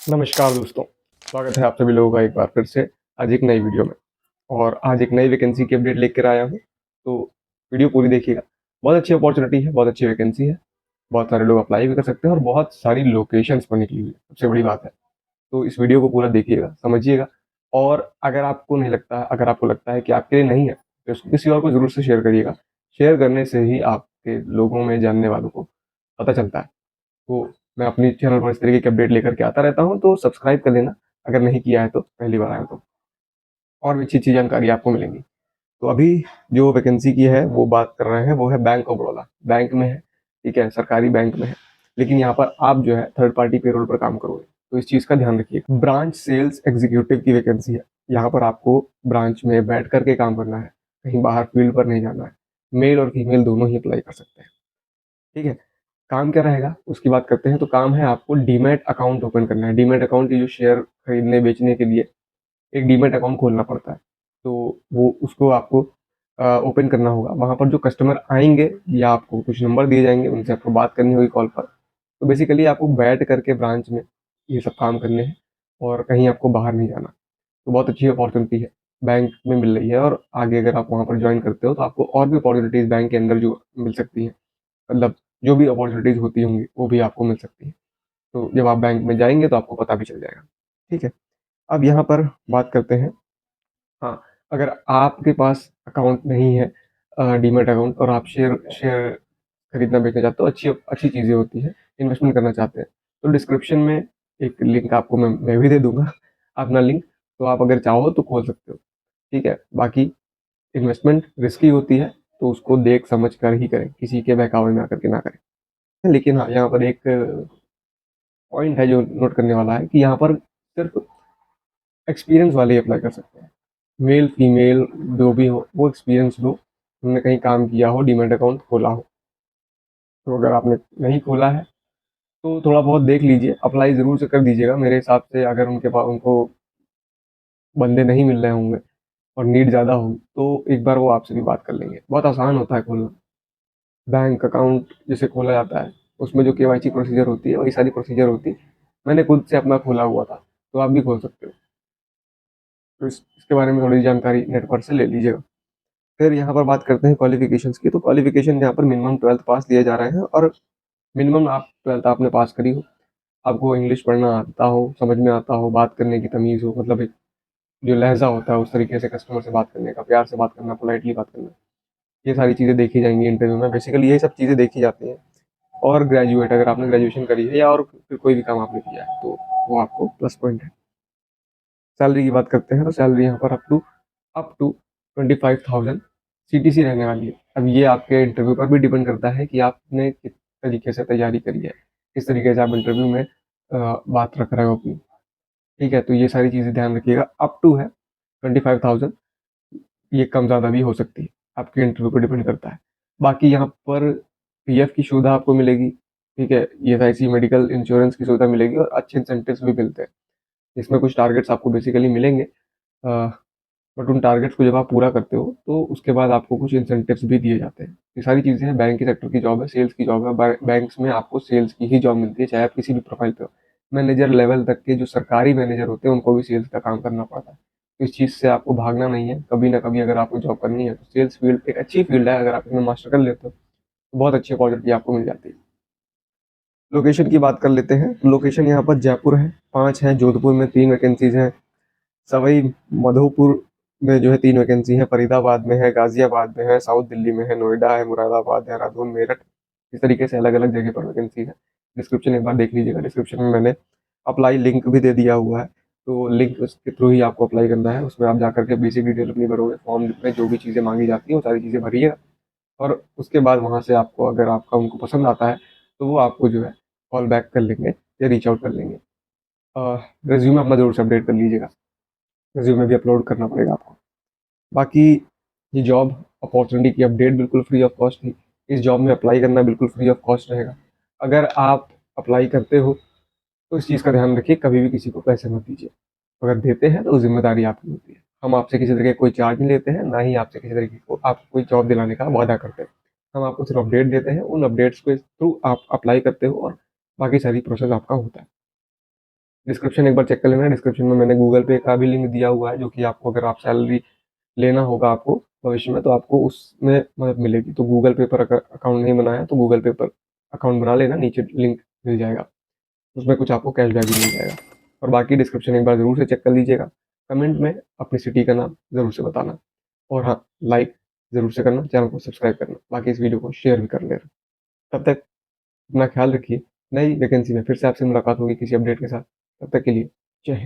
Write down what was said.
नमस्कार दोस्तों, स्वागत है आप सभी लोगों का एक बार फिर से आज एक नई वीडियो में। और आज एक नई वैकेंसी की अपडेट लेकर आया हूँ, तो वीडियो पूरी देखिएगा। बहुत अच्छी अपॉर्चुनिटी है, बहुत अच्छी वैकेंसी है, बहुत सारे लोग अप्लाई भी कर सकते हैं और बहुत सारी लोकेशंस पर निकली हुई है, सबसे बड़ी बात है। तो इस वीडियो को पूरा देखिएगा, समझिएगा। और अगर आपको लगता है कि आपके लिए नहीं है, तो इसको किसी और को ज़रूर से शेयर करिएगा। शेयर करने से ही आपके लोगों में, जानने वालों को पता चलता है। तो मैं अपनी चैनल पर इस तरीके की अपडेट लेकर के आता रहता हूँ, तो सब्सक्राइब कर लेना अगर नहीं किया है तो, पहली बार आया तो। और भी अच्छी अच्छी जानकारी आपको मिलेंगी। तो अभी जो वैकेंसी की है वो बात कर रहे हैं, वो है बैंक ऑफ बड़ौदा। बैंक में है, ठीक है, सरकारी बैंक में है। लेकिन यहाँ पर आप जो है थर्ड पार्टी पेरोल पर काम करोगे, तो इस चीज़ का ध्यान रखिए। ब्रांच सेल्स एग्जीक्यूटिव की वैकेंसी है। यहाँ पर आपको ब्रांच में बैठ करके काम करना है, कहीं बाहर फील्ड पर नहीं जाना है। मेल और फीमेल दोनों ही अप्लाई कर सकते हैं, ठीक है। काम क्या रहेगा उसकी बात करते हैं। तो काम है, आपको डीमैट अकाउंट ओपन करना है। डीमैट अकाउंट की जो शेयर खरीदने बेचने के लिए एक डीमैट अकाउंट खोलना पड़ता है, तो वो उसको आपको ओपन करना होगा। वहाँ पर जो कस्टमर आएंगे या आपको कुछ नंबर दिए जाएंगे, उनसे आपको बात करनी होगी कॉल पर। तो बेसिकली आपको बैठ करके ब्रांच में ये सब काम करने हैं और कहीं आपको बाहर नहीं जाना। तो बहुत अच्छी अपॉर्चुनिटी है, बैंक में मिल रही है। और आगे अगर आप वहाँ पर ज्वाइन करते हो तो आपको और भी अपॉर्चुनिटीज़ बैंक के अंदर जो मिल सकती हैं, मतलब जो भी अपॉर्चुनिटीज़ होती होंगी वो भी आपको मिल सकती है। तो जब आप बैंक में जाएँगे तो आपको पता भी चल जाएगा, ठीक है। अब यहाँ पर बात करते हैं। हाँ, अगर आपके पास अकाउंट नहीं है, डीमैट अकाउंट, और आप शेयर शेयर खरीदना बेचना चाहते हो, अच्छी अच्छी चीज़ें होती हैं, इन्वेस्टमेंट करना चाहते हैं, तो डिस्क्रिप्शन में एक लिंक आपको मैं भी दे दूँगा, अपना लिंक। तो आप अगर चाहो तो खोल सकते हो, ठीक है। बाकी इन्वेस्टमेंट रिस्की होती है, तो उसको देख समझ कर ही करें, किसी के बहकावे में आकर के ना करें। लेकिन हाँ, यहाँ पर एक पॉइंट है जो नोट करने वाला है कि यहाँ पर सिर्फ एक्सपीरियंस वाले ही अप्लाई कर सकते हैं। मेल फीमेल जो भी हो, वो एक्सपीरियंस लो, उन्होंने कहीं काम किया हो, डीमैट अकाउंट खोला हो। तो अगर आपने नहीं खोला है तो थोड़ा बहुत देख लीजिए, अप्लाई ज़रूर से कर दीजिएगा। मेरे हिसाब से अगर उनके पास उनको बंदे नहीं मिल रहे होंगे और नीड ज़्यादा होगी, तो एक बार वो आपसे भी बात कर लेंगे। बहुत आसान होता है खोलना। बैंक अकाउंट जैसे खोला जाता है, उसमें जो केवाईसी प्रोसीजर होती है वही सारी प्रोसीजर होती है। मैंने खुद से अपना खोला हुआ था, तो आप भी खोल सकते हो। तो इसके बारे में थोड़ी जानकारी नेट पर से ले लीजिएगा। फिर यहाँ पर बात करते हैं क्वालिफिकेशंस की। तो क्वालिफिकेशन यहाँ पर मिनिमम 12th पास दिए जा रहे हैं, और मिनिमम आप 12th आपने पास करी हो, आपको इंग्लिश पढ़ना आता हो, समझ में आता हो, बात करने की तमीज़ हो, मतलब एक जो लहजा होता है उस तरीके से कस्टमर से बात करने का, प्यार से बात करना, पोलाइटली बात करना, ये सारी चीज़ें देखी जाएंगी इंटरव्यू में। बेसिकली यही सब चीज़ें देखी जाती हैं। और ग्रेजुएट, अगर आपने ग्रेजुएशन करी है या और फिर कोई भी काम आपने किया है, तो वो आपको प्लस पॉइंट है। सैलरी की बात करते हैं, तो सैलरी यहाँ पर अप टू 25,000 CTC रहने वाली है। अब ये आपके इंटरव्यू पर भी डिपेंड करता है कि आपने किस तरीके से तैयारी करी है, किस तरीके से आप इंटरव्यू में बात रख रहे हो अपनी, ठीक है। तो ये सारी चीज़ें ध्यान रखिएगा। अप टू है 25,000, ये कम ज़्यादा भी हो सकती है, आपके इंटरव्यू पर डिपेंड करता है। बाकी यहाँ पर PF की सुविधा आपको मिलेगी, ठीक है। ESIC मेडिकल इंश्योरेंस की सुविधा मिलेगी और अच्छे इंसेंटिव्स भी मिलते हैं। इसमें कुछ टारगेट्स आपको बेसिकली मिलेंगे, बट उन टारगेट्स को जब आप पूरा करते हो तो उसके बाद आपको कुछ इंसेंटिव्स भी दिए जाते हैं। ये सारी चीज़ें हैं, बैंक के सेक्टर की जॉब है, सेल्स की जॉब है। बैंक्स में आपको सेल्स की ही जॉब मिलती है, चाहे आप किसी भी प्रोफाइल पे हो। मैनेजर लेवल तक के जो सरकारी मैनेजर होते हैं उनको भी सेल्स का काम करना पड़ता है। तो इस चीज़ से आपको भागना नहीं है, कभी ना कभी अगर आपको जॉब करनी है तो सेल्स फील्ड एक अच्छी फील्ड है। अगर आप इसमें मास्टर कर लेते हो तो बहुत अच्छी अपॉर्चुनिटी आपको मिल जाती है। लोकेशन की बात कर लेते हैं। लोकेशन यहाँ पर जयपुर है 5 है, जोधपुर में 3 वैकेंसीज हैं, सवाई माधोपुर में जो है 3 वैकेंसी है, फरीदाबाद में है, गाजियाबाद में है, साउथ दिल्ली में है, नोएडा है, मुरादाबाद, देहरादून, मेरठ। इस तरीके से अलग अलग जगह पर वैकेंसी है। डिस्क्रिप्शन एक बार देख लीजिएगा, डिस्क्रिप्शन में मैंने अप्लाई लिंक भी दे दिया हुआ है। तो लिंक के थ्रू ही आपको अप्लाई करना है। उसमें आप जाकर के बेसिक डिटेल अपनी भरोगे, फॉर्म में जो भी चीज़ें मांगी जाती हैं वो सारी चीज़ें भरिएगा। और उसके बाद वहाँ से आपको, अगर आपका उनको पसंद आता है, तो वो आपको जो है कॉल बैक कर लेंगे या रीच आउट कर लेंगे। रेज्यूमे अपना ज़रूर से अपडेट कर लीजिएगा, रेज्यूमे भी अपलोड करना पड़ेगा आपको। बाकी ये जॉब अपॉर्चुनिटी की अपडेट बिल्कुल फ्री ऑफ कॉस्ट थी। इस जॉब में अप्लाई करना बिल्कुल फ्री ऑफ कॉस्ट रहेगा। अगर आप अप्लाई करते हो तो इस चीज़ का ध्यान रखिए, कभी भी किसी को पैसे मत दीजिए। अगर देते हैं तो जिम्मेदारी आपकी होती है। हम आपसे किसी तरीके का कोई चार्ज नहीं लेते हैं, ना ही आपसे किसी तरीके को आपको कोई जॉब दिलाने का वादा करते हैं। हम आपको सिर्फ अपडेट देते हैं, उन अपडेट्स के थ्रू आप अप्लाई करते हो और बाकी सारी प्रोसेस आपका होता है। डिस्क्रिप्शन एक बार चेक कर लेना। डिस्क्रिप्शन में मैंने गूगल पे का भी लिंक दिया हुआ है, जो कि आपको अगर आप सैलरी लेना होगा आपको भविष्य में, तो आपको उसमें मदद मिलेगी। तो गूगल पे पर अगर अकाउंट नहीं बनाया तो गूगल पे पर अकाउंट बना लेना, नीचे लिंक मिल जाएगा, उसमें कुछ आपको कैशबैक भी मिल जाएगा। और बाकी डिस्क्रिप्शन एक बार ज़रूर से चेक कर लीजिएगा। कमेंट में अपनी सिटी का नाम ज़रूर से बताना, और हाँ, लाइक ज़रूर से करना, चैनल को सब्सक्राइब करना, बाकी इस वीडियो को शेयर भी कर लेना। तब तक अपना ख्याल रखिए। नई वैकेंसी में फिर से आपसे मुलाकात होगी किसी अपडेट के साथ। तब तक के लिए जय हिंद।